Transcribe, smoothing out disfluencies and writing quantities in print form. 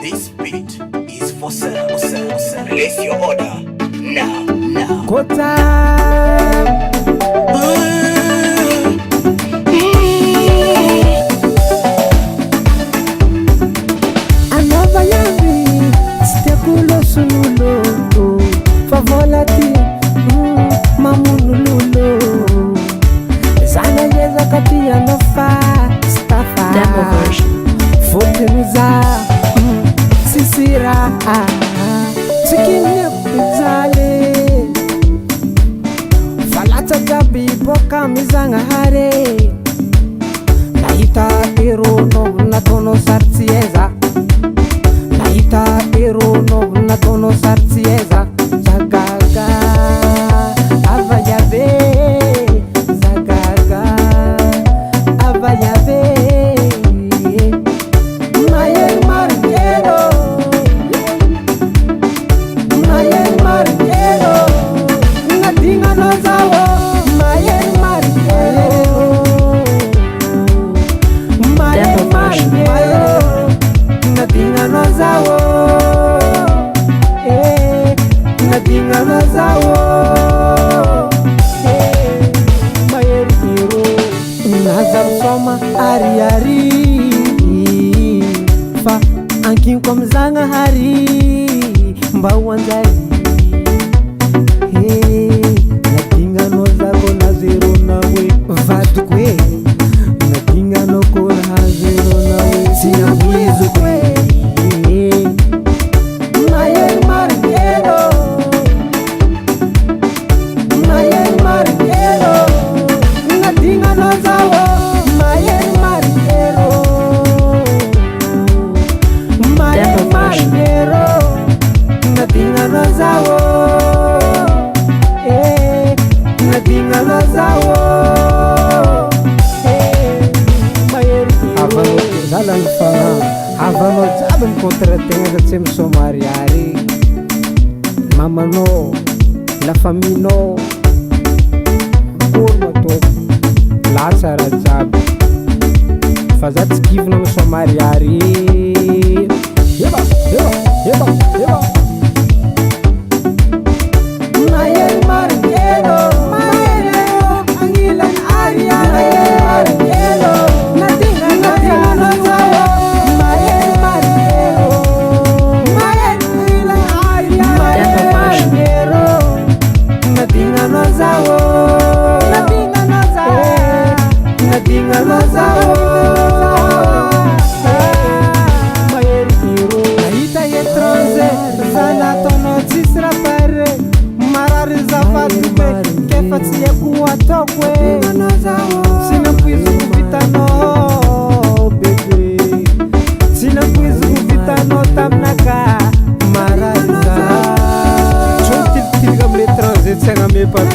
This beat is for sale. Place your order now. Kota Anova yami Stekulo sululo Favolati Mamunululo Zana yeza katia nofa Stafa Demo version. Fotenuza Sisira Sikimia kuzale Falata gabi boka mizanga hare Naita erono natono sartieza Naita erono natono sartieza Zagaga Avayabe Zagaga Avayabe Mayer Margero Mayer Margero Nadinga nozawo Mayer Margero Mayer Margero Nadinga nozawo Nadinga nozawo Mayer hero Nazar soma ari Fa ankin kwa mzanga hari Mbawanzari Nadinga no zako na zero nawe Vatukwe Nadinga no kona zero nawe Sina mwizu kwe Mayer Margero Mayer Margero Nadinga no zawo Mayer Margero Mayer Margero Nadinga no zawo Nadinga no zawo Mayer Avano zalan fa Avano zaban kontra tenga da sem somariari Mama no La famille no Kurma to Lasara zab Fazat skiv no somariari Yeba Mayer Margero Angilan Arya Mayer Margero Nadinga no zawo Mayer Margero Angilan Arya Mayer Margero Nadinga no zawo Nadinga no zawo Mayer hero Naita yetronze Zana tono tisra pare Marar zafatu be Kefati ye kuwa tokwe Sina kwizu kuvitano bebe Sina kwizu kuvitano tamnaka Marar za Chontil tilgam le transit Senga me par